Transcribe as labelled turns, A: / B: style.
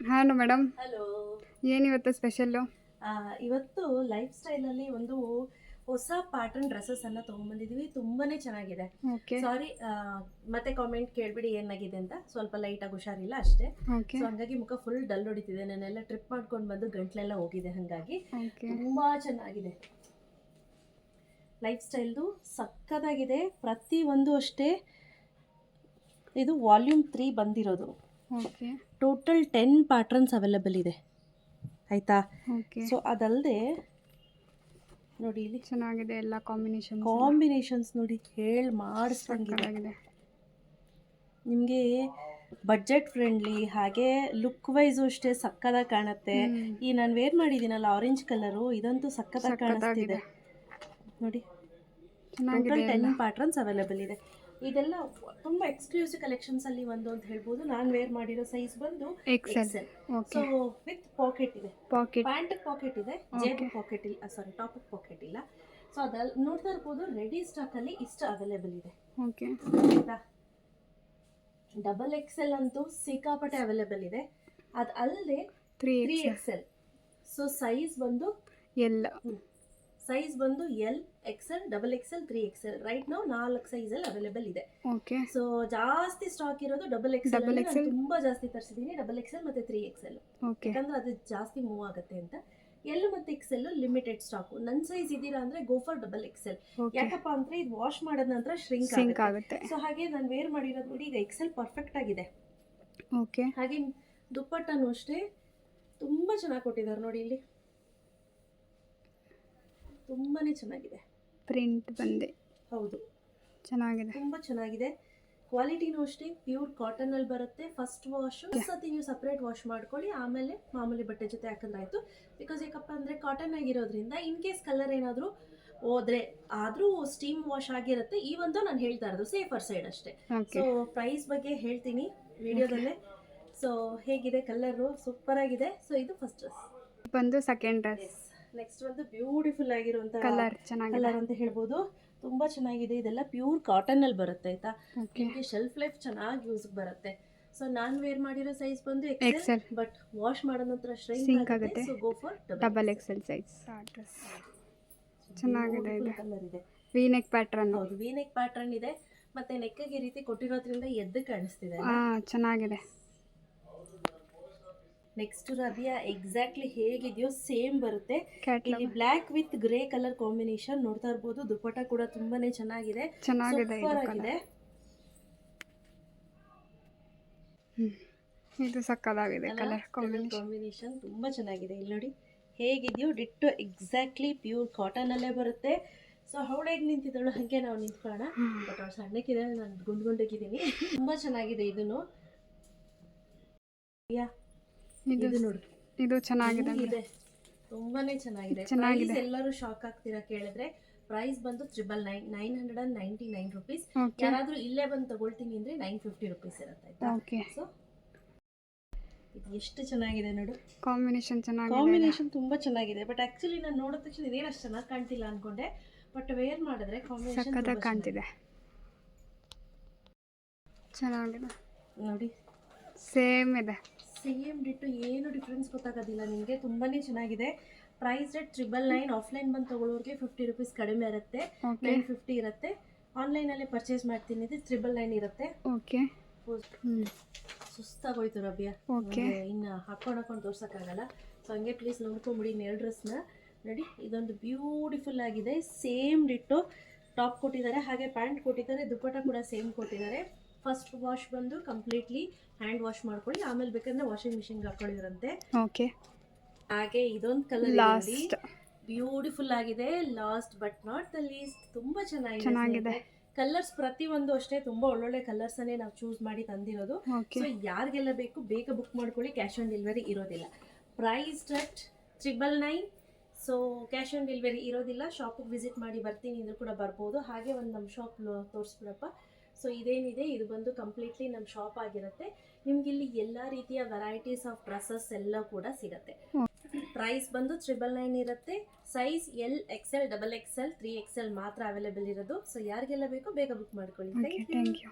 A: ಹಾಂ madam,
B: hello.
A: ಏನಿವತ್ತು special?
B: ಇವತ್ತು ಲೈಫ್ ಸ್ಟೈಲಲ್ಲಿ ಒಂದು ಹೊಸ ಪ್ಯಾಟರ್ನ್ ಡ್ರೆಸ್ಸನ್ನು ತೊಗೊಂಬಂದಿದ್ದೀವಿ. ತುಂಬಾ ಚೆನ್ನಾಗಿದೆ.
A: ಓಕೆ
B: ಸಾರಿ, ಮತ್ತೆ ಕಾಮೆಂಟ್ ಕೇಳಿಬಿಡಿ ಏನಾಗಿದೆ ಅಂತ. ಸ್ವಲ್ಪ ಲೈಟಾಗಿ ಹುಷಾರಿಲ್ಲ ಅಷ್ಟೇ.
A: ಓಕೆ
B: ಸೊ ಹಂಗಾಗಿ ಮುಖ ಫುಲ್ ಡಲ್ ಹೊಡಿತಿದೆ. ನಾನೆಲ್ಲ ಟ್ರಿಪ್ ಮಾಡ್ಕೊಂಡು ಬಂದು ಗಂಟ್ಲೆಲ್ಲ ಹೋಗಿದೆ. ಹಾಗಾಗಿ
A: ಓಕೆ
B: ತುಂಬ ಚೆನ್ನಾಗಿದೆ. ಲೈಫ್ ಸ್ಟೈಲ್ದು ಸಕ್ಕತ್ತಾಗಿದೆ. ಪ್ರತಿಯೊಂದು ಅಷ್ಟೇ. ಇದು ವಾಲ್ಯೂಮ್ 3 ಬಂದಿರೋದು.
A: ಓಕೆ
B: ಟೋಟಲ್ 10 ಪ್ಯಾಟ್ರನ್ಸ್ ಅವೈಲೇಬಲ್ ಇದೆ, ಆಯಿತಾ?
A: ಓಕೆ
B: ಸೊ ಅದಲ್ಲದೆ ನೋಡಿ, ಇಲ್ಲಿ
A: ಚೆನ್ನಾಗಿದೆ. ಎಲ್ಲ
B: ಕಾಂಬಿನೇಷನ್ಸ್ ನೋಡಿ, ಹೇಳಿ ಮಾಡಿಸ್ದಂಗಿದೆ.
A: ಸಕ್ಕತ್ತಾಗಿದೆ.
B: ನಿಮಗೆ ಬಡ್ಜೆಟ್ ಫ್ರೆಂಡ್ಲಿ, ಹಾಗೆ ಲುಕ್ ವೈಸು ಅಷ್ಟೇ ಸಕ್ಕತ್ತಾಗಿ ಕಾಣುತ್ತೆ. ಈ ನಾನು ವೇರ್ ಮಾಡಿದ್ದೀನಲ್ಲ ಆರೆಂಜ್ ಕಲರು, ಇದಂತೂ ಸಕ್ಕತ್ತಾಗಿ ಕಾಣಿಸ್ತಿದೆ ನೋಡಿ. ಟೋಟಲ್ 10 ಪ್ಯಾಟ್ರನ್ಸ್ ಅವೈಲೇಬಲ್ ಇದೆ. ಇದೆಲ್ಲ ತುಂಬ ಎಕ್ಸ್ಕ್ಲೂಸಿವ್ ಕಲೆಕ್ಷನ್ಸಲ್ಲಿ ಒಂದು ಅಂತ ಹೇಳ್ಬೋದು. ನಾನು ವೇರ್ ಮಾಡಿರೋ ಸೈಜ್ ಬಂದು ಎಕ್ಸೆಲ್. ಸೊ ವಿತ್ ಪಾಕೆಟ್ ಇದೆ, ಪ್ಯಾಂಟ್ ಪಾಕೆಟ್ ಇದೆ, ಜೇಬ್ ಪಾಕೆಟ್ ಇಲ್ಲ, ಸಾರಿ ಟಾಪ್ ಪಾಕೆಟ್ ಇಲ್ಲ. ಸೊ ಅದಲ್ಲಿ ನೋಡ್ತಾ ಇರ್ಬೋದು, ರೆಡಿ ಸ್ಟಾಕಲ್ಲಿ ಇಷ್ಟು ಅವೈಲೇಬಲ್ ಇದೆ.
A: ಓಕೆ
B: ಆಯಿತಾ? ಡಬಲ್ ಎಕ್ಸೆಲ್ ಅಂತೂ ಸಿಕ್ಕಾಪಟ್ಟೆ ಅವೈಲೇಬಲ್ ಇದೆ. ಅದು ಅಲ್ಲದೆ 3XL. ಸೊ ಸೈಜ್ ಬಂದು L, XL, double XL, 3XL. Right ನಾವು 4 ಸೈಜಲ್ಲಿ ಅವೈಲೇಬಲ್ ಇದೆ.
A: ಓಕೆ
B: ಸೊ ಜಾಸ್ತಿ ಸ್ಟಾಕ್ ಇರೋದು ಡಬಲ್ ಎಕ್ಸೆಲ್. ತುಂಬ ಜಾಸ್ತಿ ತರಿಸಿದ್ದೀನಿ ಡಬಲ್ ಎಕ್ಸೆಲ್ ಮತ್ತು 3XL. ಯಾಕಂದ್ರೆ ಅದು ಜಾಸ್ತಿ ಮೂವ್ ಆಗುತ್ತೆ ಅಂತ. ಎಲ್ ಮತ್ತು ಎಕ್ಸೆಲ್ ಲಿಮಿಟೆಡ್ ಸ್ಟಾಕು. ನನ್ನ ಸೈಜ್ ಇದ್ದೀರಾ ಅಂದರೆ ಗೋ ಫಾರ್ ಡಬಲ್ ಎಕ್ಸೆಲ್. ಯಾಕಪ್ಪ ಅಂದರೆ ಇದು ವಾಶ್ ಮಾಡೋದ ನಂತರ ಶ್ರಿಂಕ್ ಆಗುತ್ತೆ. ಸೊ ಹಾಗೆ ನಾನು ವೇರ್ ಮಾಡಿರೋದು ನೋಡಿ, ಈಗ ಎಕ್ಸೆಲ್ ಪರ್ಫೆಕ್ಟ್ ಆಗಿದೆ.
A: ಓಕೆ
B: ಹಾಗೆ ದುಪ್ಪಟ್ಟನೂ ಅಷ್ಟೇ ತುಂಬ ಚೆನ್ನಾಗಿ ಕೊಟ್ಟಿದ್ದಾರೆ ನೋಡಿ. ಇಲ್ಲಿ ತುಂಬಾ ಚೆನ್ನಾಗಿದೆ.
A: ಪ್ರಿಂಟ್ ಬಂದೆ,
B: ಹೌದು,
A: ಚೆನ್ನಾಗಿದೆ.
B: ತುಂಬ ಚೆನ್ನಾಗಿದೆ. ಕ್ವಾಲಿಟಿನೂ ಅಷ್ಟೇ ಪ್ಯೂರ್ ಕಾಟನಲ್ಲಿ ಬರುತ್ತೆ. ಫಸ್ಟ್ ವಾಶ್ ಸತಿ ನೀವು ಸಪ್ರೇಟ್ ವಾಶ್ ಮಾಡ್ಕೊಳ್ಳಿ, ಆಮೇಲೆ ಮಾಮೂಲಿ ಬಟ್ಟೆ ಜೊತೆ ಹಾಕಿದ್ರಾಯ್ತು. ಬಿಕಾಸ್ ಯಾಕಪ್ಪ ಅಂದರೆ ಕಾಟನ್ ಆಗಿರೋದ್ರಿಂದ ಇನ್ ಕೇಸ್ ಕಲರ್ ಏನಾದರೂ ಹೋದ್ರೆ ಆದರೂ ಸ್ಟೀಮ್ ವಾಶ್ ಆಗಿರುತ್ತೆ. ಈ ಒಂದು ನಾನು ಹೇಳ್ತಾ ಇರೋದು ಸೇಫರ್ ಸೈಡ್ ಅಷ್ಟೇ. ಸೊ ಪ್ರೈಸ್ ಬಗ್ಗೆ ಹೇಳ್ತೀನಿ ವಿಡಿಯೋದಲ್ಲೇ. ಸೊ ಹೇಗಿದೆ ಕಲರು? ಸೂಪರ್ ಆಗಿದೆ. ಸೊ ಇದು ಫಸ್ಟ್ ಡ್ರೆಸ್
A: ಬಂದು ಸೆಕೆಂಡ್ ಡ್ರೆಸ್.
B: ನೆಕ್ಸ್ಟ್ ಒಂದು ಬ್ಯೂಟಿಫುಲ್ ಆಗಿರುವಂಥ
A: ಕಲರ್
B: ಅಂತ ಹೇಳ್ಬೋದು. ತುಂಬ ಚೆನ್ನಾಗಿದೆ. ಇದೆಲ್ಲ ಪ್ಯೂರ್ ಕಾಟನಲ್ಲಿ ಬರುತ್ತೆ, ಆಯಿತಾ? ನಿಮಗೆ ಶೆಲ್ಫ್ ಲೈಫ್ ಚೆನ್ನಾಗಿ ಯೂಸ್ಗೆ ಬರುತ್ತೆ. ಸೊ ನಾನು ವೇರ್ ಮಾಡಿರೋ ಸೈಜ್ ಬಂದು ಎಕ್ಸೆಲ್, ಬಟ್ ವಾಶ್ ಮಾಡೋ ನಂತರ ಶ್ರಿಂಕ್ ಆಗುತ್ತೆ. So go for
A: double XL size. ಚೆನ್ನಾಗಿದೆ. ಇದು
B: ಕಲರ್ ಇದೆ,
A: ವಿ ನೆಕ್ ಪ್ಯಾಟ್ರನ್.
B: ಹೌದು, ವಿ ನೆಕ್ ಪ್ಯಾಟ್ರನ್ ಇದೆ. ಮತ್ತೆ ನೆಕ್ಗೆ ಈ ರೀತಿ ಕೊಟ್ಟಿರೋದ್ರಿಂದ ಎದ್ದು ಕಾಣಿಸ್ತಿದೆ.
A: ಚೆನ್ನಾಗಿದೆ.
B: ನೆಕ್ಸ್ಟ್ ರಬಿಯಾ ಎಕ್ಸಾಕ್ಟ್ಲಿ ಹೇಗಿದೆಯೋ ಸೇಮ್ ಬರುತ್ತೆ. ಇಲ್ಲಿ black with grey colour combination ನೋಡ್ತಾ ಇರ್ಬೋದು. ದುಪ್ಪಟ್ಟ ಕೂಡ ತುಂಬಾನೇ ಚೆನ್ನಾಗಿದೆ. ಸೂಪರ್ ಆಗಿದೆ.
A: ಇದು ಸಕ್ಕತ್ತಾಗಿದೆ. ಕಲರ್
B: ಕಾಂಬಿನೇಷನ್ ತುಂಬಾ ಚೆನ್ನಾಗಿದೆ. ಇಲ್ಲಿ ನೋಡಿ ಹೇಗಿದೆಯೋ ಡಿಟ್ಟೋ ಎಕ್ಸಾಕ್ಟ್ಲಿ ಪ್ಯೂರ್ ಕಾಟನ್ ಅಲ್ಲೇ ಬರುತ್ತೆ. ಸೊ ಹೌಡೆಗೆ ನಿಂತಿದ್ದಳು ಹಾಗೆ ನಾವು ನಿಂತ್ಕೊಳ್ಳೋಣ. ಬಟ್ ಅವ್ರು ಸಣ್ಣಕ್ಕಿದೆ, ನಾನು ಗುಂಡ್ಗಿದ್ದೀನಿ. ತುಂಬಾ ಚೆನ್ನಾಗಿದೆ. ಇದನ್ನು ಇದು ನೋಡಿ,
A: ಇದು ಚೆನ್ನಾಗಿದೆ.
B: ತುಂಬಾನೇ ಚೆನ್ನಾಗಿದೆ. ಎಲ್ಲರೂ ಶಾಕ್ ಆಗ್ತೀರಾ ಕೇಳಿದ್ರೆ. ಪ್ರೈಸ್ ಬಂದು 999 ರುಪೀಸ್. ಯಾರಾದ್ರೂ ಇಲ್ಲೇ ಬಂದು ತಗೊಳ್ತೀನಿ ಅಂದ್ರೆ 950 ರುಪೀಸ್ ಇರುತ್ತೆ. ಸೊ ಇದು ಎಷ್ಟು ಚೆನ್ನಾಗಿದೆ ನೋಡು. ಕಾಂಬಿನೇಷನ್ ತುಂಬಾ ಚೆನ್ನಾಗಿದೆ. ಬಟ್ ಆಕ್ಚುಲಿ ನಾನು ನೋಡಿದ ತಕ್ಷಣ ಇದೇನು ಅಷ್ಟು ಚೆನ್ನಾಗಿ ಕಾಣ್ತಿಲ್ಲ ಅನ್ಕೊಂಡೆ. ಬಟ್ ವೇರ್ ಮಾಡಿದ್ರೆ ಕಾಂಬಿನೇಷನ್
A: ಕಾಣ್ತಿದೆ. ಚೆನ್ನಾಗಿದೆ
B: ನೋಡಿ.
A: ಸೇಮ್ ಇದೆ,
B: ಸೇಮ್ ಡಿಟ್ಟು, ಏನು ಡಿಫ್ರೆನ್ಸ್ ಗೊತ್ತಾಗೋದಿಲ್ಲ ನಿಮಗೆ. ತುಂಬಾ ಚೆನ್ನಾಗಿದೆ. Price rate 999. ಆಫ್ಲೈನ್ ಬಂದು ತೊಗೊಳ್ಳೋರಿಗೆ 50 ರುಪೀಸ್ ಕಡಿಮೆ ಇರುತ್ತೆ, 950 ಇರುತ್ತೆ. ಆನ್ಲೈನಲ್ಲೇ ಪರ್ಚೇಸ್ ಮಾಡ್ತೀನಿ ಅಂದರೆ 999 ಇರುತ್ತೆ.
A: ಓಕೆ.
B: ಸುಸ್ತಾಗೋಯ್ತು ರಬಿಯಾ, ಇನ್ನು ಹಾಕೊಂಡು ತೋರ್ಸೋಕ್ಕಾಗಲ್ಲ. ಸೊ ಹಂಗೆ ಪ್ಲೀಸ್ ನೋಡ್ಕೊಂಬಿಡಿ 2 ಡ್ರೆಸ್ನ ನೋಡಿ. ಇದೊಂದು ಬ್ಯೂಟಿಫುಲ್ ಆಗಿದೆ. ಸೇಮ್ ಡಿಟ್ಟು ಟಾಪ್ ಕೊಟ್ಟಿದ್ದಾರೆ, ಹಾಗೆ ಪ್ಯಾಂಟ್ ಕೊಟ್ಟಿದ್ದಾರೆ, ದುಪ್ಪಟ್ಟ ಕೂಡ ಸೇಮ್ ಕೊಟ್ಟಿದ್ದಾರೆ. ಫಸ್ಟ್ ವಾಶ್ ಬಂದು ಕಂಪ್ಲೀಟ್ಲಿ ಹ್ಯಾಂಡ್ ವಾಶ್ ಮಾಡ್ಕೊಳ್ಳಿ, ಆಮೇಲೆ ಬೇಕಂದ್ರೆ ವಾಷಿಂಗ್ ಮಿಷಿನ್ಗೆ ಹಾಕೊಂಡಿರಂತೆ.
A: ಓಕೆ.
B: ಹಾಗೆ ಇದೊಂದು ಕಲರ್ ಬ್ಯೂಟಿಫುಲ್ ಆಗಿದೆ. Last but not the least ತುಂಬಾ ಚೆನ್ನಾಗಿದೆ. ಕಲರ್ಸ್ ಪ್ರತಿಯೊಂದು ಅಷ್ಟೇ ತುಂಬಾ ಒಳ್ಳೊಳ್ಳೆ ಕಲರ್ಸ್ ಅನ್ನೇ ನಾವು ಚೂಸ್ ಮಾಡಿ ತಂದಿರೋದು. ಸೊ ಯಾರಿಗೆಲ್ಲ ಬೇಕು ಬೇಗ ಬುಕ್ ಮಾಡ್ಕೊಳ್ಳಿ. ಕ್ಯಾಶ್ ಆನ್ ಡೆಲಿವರಿ ಇರೋದಿಲ್ಲ. Price rate 999. So cash on delivery ಇರೋದಿಲ್ಲ. ಶಾಪಿಗೆ ವಿಸಿಟ್ ಮಾಡಿ ಬರ್ತೀನಿ ಅಂದ್ರೂ ಕೂಡ ಬರ್ಬೋದು. ಹಾಗೆ ಒಂದು ನಮ್ಮ ಶಾಪ್ ತೋರಿಸ್ಬಿಡಪ್ಪ. ಸೊ ಇದೇನಿದೆ ಇದು ಬಂದು ಕಂಪ್ಲೀಟ್ಲಿ ನಮ್ಮ ಶಾಪ್ ಆಗಿರುತ್ತೆ. ನಿಮ್ಗೆ ಇಲ್ಲಿ ಎಲ್ಲ ರೀತಿಯ ವೆರೈಟೀಸ್ ಆಫ್ ಡ್ರೆಸ್ಸಸ್ ಎಲ್ಲ ಕೂಡ ಸಿಗುತ್ತೆ. ಪ್ರೈಸ್ ಬಂದು 999 ಇರುತ್ತೆ. Size L, XL, double XL, 3XL ಮಾತ್ರ ಅವೈಲೇಬಲ್ ಇರೋದು. ಸೊ ಯಾರಿಗೆಲ್ಲ ಬೇಕೋ ಬೇಗ ಬುಕ್ ಮಾಡ್ಕೊಳ್ಳಿ. Thank you.